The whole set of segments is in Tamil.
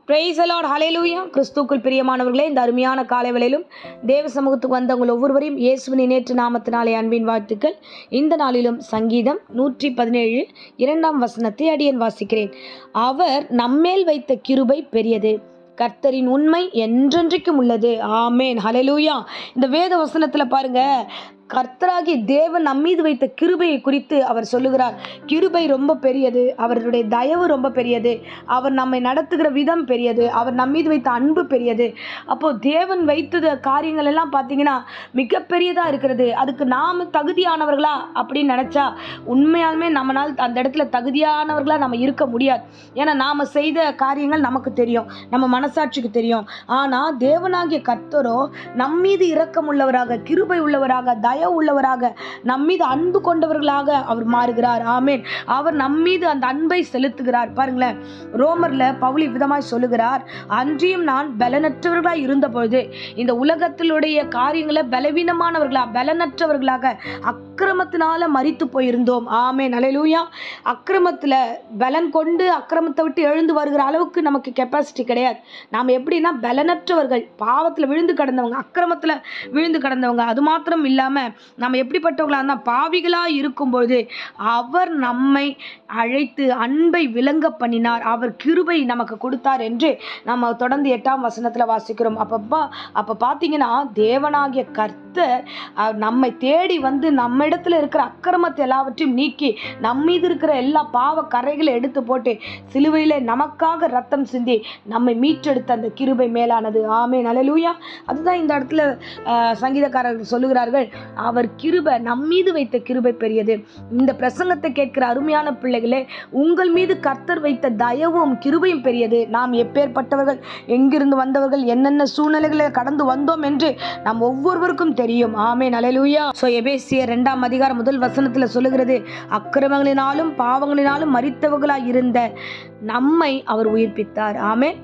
பிரைஸ் தி லார்ட், ஹல்லேலூயா. கிறிஸ்துவுக்குள் பிரியமானவர்களே, இந்த அருமையான காலை வேளையிலும் தேவ சமூகத்துக்கு வந்தவங்கள் ஒவ்வொருவரையும் இயேசுவின் நேற்று நாமத்தினாலே அன்பின் வாழ்த்துக்கள். இந்த நாளிலும் சங்கீதம் 117 2ஆம் வசனத்தை அடியேன் வாசிக்கிறேன். அவர் நம்மேல் வைத்த கிருபை பெரியது, கர்த்தரின் உண்மை என்றென்றைக்கும் உள்ளது. ஆமேன், ஹல்லேலூயா. இந்த வேத வசனத்தில் பாருங்க, கர்த்தராகிய தேவன் நம்மீது வைத்த கிருபையை குறித்து அவர் சொல்லுகிறார். கிருபை ரொம்ப பெரியது, அவருடைய தயவு ரொம்ப பெரியது, அவர் நம்மை நடத்துகிற விதம் பெரியது, அவர் நம்மீது வைத்த அன்பு பெரியது. அப்போது தேவன் வைத்தது காரியங்கள் எல்லாம் பார்த்தீங்கன்னா மிகப்பெரியதாக இருக்கிறது. அதுக்கு நாம் தகுதியானவர்களா அப்படின்னு நினச்சா உண்மையாலுமே நம்மளால் அந்த இடத்துல தகுதியானவர்களாக நம்ம இருக்க முடியாது. ஏன்னா நாம் செய்த காரியங்கள் நமக்கு தெரியும், நம்ம மனசாட்சிக்கு தெரியும். ஆனால் தேவனாகிய கர்த்தரோ நம்மீது இரக்கம் உள்ளவராக, கிருபை உள்ளவராக, உள்ளவராக, நம்மீது அன்பு கொண்டவர்களாக அவர் மாறுகிறார். ஆமேன். அவர் நம்மீது அந்த அன்பை செலுத்துகிறார். பாருங்களேன், ரோமர்ல பவுல் விதமாய் சொல்லுகிறார், அன்றியும் நான் பலனற்றவர்களாய் இருந்த பொழுது இந்த உலகத்திலுடைய காரியங்களை பலனற்றவர்களாக அக்கிரமத்தினால மரித்து போயிருந்தோம். ஆமேன், ஹல்லேலூயா. அக்கிரமத்தில் பலன் கொண்டு அக்கிரமத்தை விட்டு எழுந்து வருகிற அளவுக்கு நமக்கு கெப்பாசிட்டி கிடையாது. நாம் எப்படின்னா பலனற்றவர்கள், பாவத்தில் விழுந்து கிடந்தவங்க, அக்கிரமத்தில் விழுந்து கிடந்தவங்க. அது மாத்திரம் இல்லாமல் நம்ம எப்படிப்பட்டவர்களா இருந்தால் பாவிகளாக இருக்கும்பொழுது அவர் நம்மை அழைத்து அன்பை விளங்க பண்ணினார், அவர் கிருபை நமக்கு கொடுத்தார் என்று நம்ம தொடர்ந்து 8ஆம் வசனத்தில் வாசிக்கிறோம். அப்போ பார்த்தீங்கன்னா தேவனாகிய கர்த்தர் நம்மை தேடி வந்து நம்ம இடத்துல இருக்கிற அக்கிரமத்தை எல்லாவற்றையும் நீக்கி நம்மீது இருக்கிற எல்லா பாவ கரைகளை எடுத்து போட்டு சிலுவையில் நமக்காக ரத்தம் சிந்தி நம்மை மீட்டெடுத்த அந்த கிருபை மேலானது. ஆமென், ஹல்லேலூயா. அதுதான் இந்த இடத்துல சங்கீதக்காரர்கள் சொல்லுகிறார்கள், அவர் கிருபை, நம்மீது வைத்த கிருபை பெரியது. இந்த பிரசங்கத்தை கேட்கிற அருமையான பிள்ளைகளே, உங்கள் மீது கர்த்தர் வைத்த தயவும் கிருபையும் பெரியது. நாம் எப்பேற்பட்டவர்கள், எங்கிருந்து வந்தவர்கள், என்னென்ன சூழ்நிலைகளை கடந்து வந்தோம் என்று நாம் ஒவ்வொருவருக்கும் தெரியும். ஆமென், ஹல்லேலூயா. எபேசியர் 2ஆம் அதிகாரம் 1 வசனத்தில் சொல்லுகிறது, அக்கிரமங்களினாலும் பாவங்களினாலும் மரித்தவர்களாய் இருந்த நம்மை அவர் உயிர்ப்பித்தார். ஆமென்.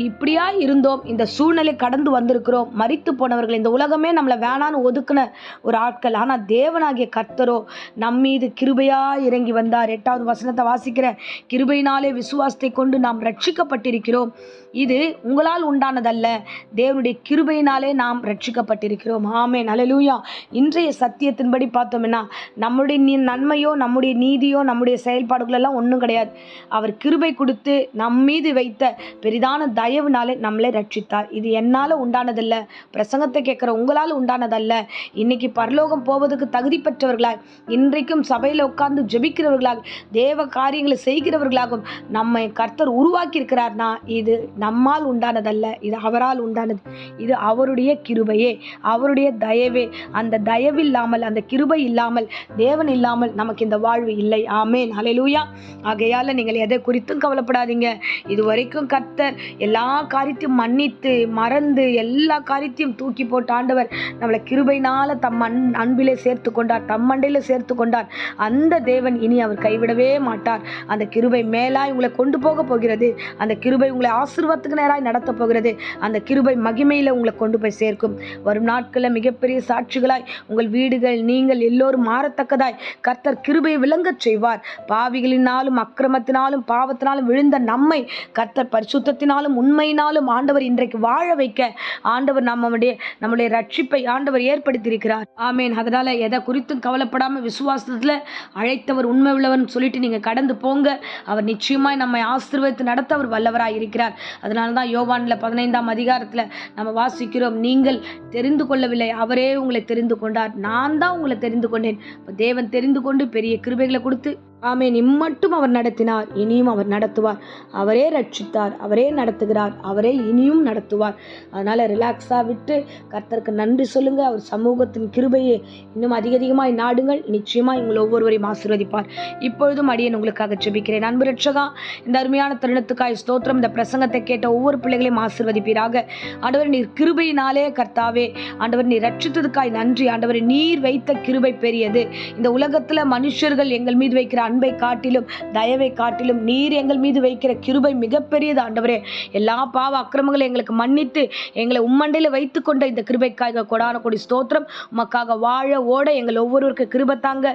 இப்படியா இருந்தோம், இந்த சூழ்நிலை கடந்து வந்திருக்கிறோம், மரித்து போனவர்கள், இந்த உலகமே நம்மளை வேணான்னு ஒதுக்குன ஒரு ஆட்கள். ஆனால் தேவனாகிய கர்த்தரோ நம்மீது கிருபையா இறங்கி வந்தார். 8ஆவது வசனத்தை வாசிக்கிற, கிருபையினாலே விசுவாசத்தை கொண்டு நாம் ரட்சிக்கப்பட்டிருக்கிறோம், இது உங்களால் உண்டானதல்ல, தேவனுடைய கிருபையினாலே நாம் ரட்சிக்கப்பட்டிருக்கிறோம். ஆமென், ஹல்லேலூயா. இன்றைய சத்தியத்தின்படி பார்த்தோம்னா நம்முடைய நன்மையோ, நம்முடைய நீதியோ, நம்முடைய செயல்பாடுகள் எல்லாம் ஒன்றும் கிடையாது. அவர் கிருபை கொடுத்து நம்மீது வைத்த பெரிதான தயவுனாலே நம்மளை ரட்சித்தார். இது என்னால் உண்டானதல்ல, பிரசங்கத்தை கேட்குற உங்களால் உண்டானதல்ல. இன்னைக்கு பரலோகம் போவதுக்கு தகுதி பெற்றவர்களாக, இன்றைக்கும் சபையில் உட்கார்ந்து ஜெபிக்கிறவர்களாக, தேவ காரியங்களை செய்கிறவர்களாகவும் நம்மை கர்த்தர் உருவாக்கி இருக்கிறார்னா இது நம்மால் உண்டானதல்ல, இது அவரால் உண்டானது. இது அவருடைய கிருபையே, அவருடைய தயவே. அந்த தயவில்லாமல், அந்த கிருபை இல்லாமல், தேவன் இல்லாமல் நமக்கு இந்த வாழ்வு இல்லை. ஆமேன், ஹல்லேலூயா. ஆகையால் நீங்கள் எதை குறித்தும் கவலைப்படாதீங்க. இதுவரைக்கும் கர்த்தர் எல்லா காரியத்தையும் மன்னித்து மறந்து எல்லா காரியத்தையும் தூக்கி போட்டு ஆண்டவர் நம்மளை கிருபையினால தம் அன்பிலே சேர்த்து கொண்டார், தம் மண்டையில சேர்த்து கொண்டார். அந்த தேவன் இனி அவர் கைவிடவே மாட்டார். அந்த கிருபை மேலாய் உங்களை கொண்டு போக போகிறது. அந்த கிருபை உங்களை ஆசீர்வாதத்துக்கு நேராய் நடத்த போகிறது. அந்த கிருபை மகிமையில உங்களை கொண்டு போய் சேர்க்கும். வரும் நாட்களில் மிகப்பெரிய சாட்சிகளாய் உங்கள் வீடுகள், நீங்கள் எல்லோரும் மாறத்தக்கதாய் கர்த்தர் கிருபையை விளங்கச் செய்வார். பாவிகளினாலும் அக்கிரமத்தினாலும் பாவத்தினாலும் விழுந்த நம்மை கர்த்தர் பரிசுத்தத்தினாலும் உண்மையினாலும் ஆண்டவர் இன்றைக்கு வாழ வைக்க ஆண்டவர் நம்முடைய ரட்சிப்பை ஆண்டவர் ஏற்படுத்தியிருக்கிறார். ஆமேன். அதனால எதை குறித்தும் கவலைப்படாம விசுவாசத்துல அழைத்தவர் உண்மை உள்ளவர் சொல்லிட்டு நீங்க கடந்து போங்க. அவர் நிச்சயமாய் நம்மை ஆசீர்வதித்து நடத்த அவர் வல்லவராய் இருக்கிறார். அதனால தான் யோவான்ல 15ஆம் அதிகாரத்துல நம்ம வாசிக்கிறோம், நீங்கள் தெரிந்து கொள்ளவில்லை, அவரே உங்களை தெரிந்து கொண்டார், நான் தான் உங்களை தெரிந்து கொண்டேன். தேவன் தெரிந்து கொண்டு பெரிய கிருபைகளை கொடுத்து ஆமேன் இம்மட்டும் அவர் நடத்தினார், இனியும் அவர் நடத்துவார். அவரே ரட்சித்தார், அவரே நடத்துகிறார், அவரே இனியும் நடத்துவார். அதனால ரிலாக்ஸாக விட்டு கர்த்தருக்கு நன்றி சொல்லுங்க. அவர் சமூகத்தின் கிருபையை இன்னும் அதிகமாய் நாடுங்கள். நிச்சயமாக உங்களை ஒவ்வொருவரையும் ஆசீர்வதிப்பார். இப்பொழுதும் அடியேன் உங்களுக்காக ஜெபிக்கிறேன். அன்பு ரட்சகா, இந்த அருமையான தருணத்துக்காய் ஸ்தோத்திரம். இந்த பிரசங்கத்தை கேட்ட ஒவ்வொரு பிள்ளைகளையும் ஆசீர்வதிப்பீராக. ஆண்டவர் நீர் கிருபையினாலே கர்த்தாவே, ஆண்டவர் நீர் ரட்சித்ததுக்காய் நன்றி. ஆண்டவர் நீர் வைத்த கிருபை பெரியது. இந்த உலகத்தில் மனுஷர்கள் எங்கள் மீது வைக்கிற அன்பை காட்டிலும் தயவை காட்டிலும் நீர் எங்கள் மீது வைக்கிற கிருபை மிகப்பெரியது ஆண்டவரே. எல்லா பாவ அக்கிரமங்களை எங்களுக்கு மன்னித்து எங்களை உம்மண்டையில் வைத்து கொண்ட இந்த கிருபைக்காக கொடான கொடி ஸ்தோத்திரம். உமக்காக வாழ ஓட எங்கள் ஒவ்வொருவருக்கு கிருபை தாங்க,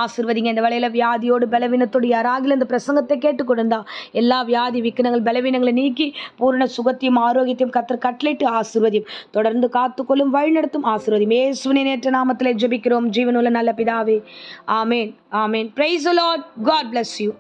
ஆசீர்வதிங்க. இந்த வேளையில வியாதியோடு பலவீனத்தோடு யாராகிலும் இந்த பிரசங்கத்தை கேட்டுக்கொண்டிருந்தா எல்லா வியாதி விக்கினங்கள் பலவீனங்களை நீக்கி பூரண சுகத்தையும் ஆரோக்கியத்தையும் கர்த்தர் கட்டளையிட்டு ஆசீர்வதியும். தொடர்ந்து காத்துக்கொள்ளும் வழிநடத்தும் ஆசீர்வதியும். இயேசுவின் நேற்ற நாமத்திலே ஜெபிக்கிறோம் ஜீவனுள்ள நல்ல பிதாவே. ஆமேன், ஆமேன். Praise the Lord. God bless you.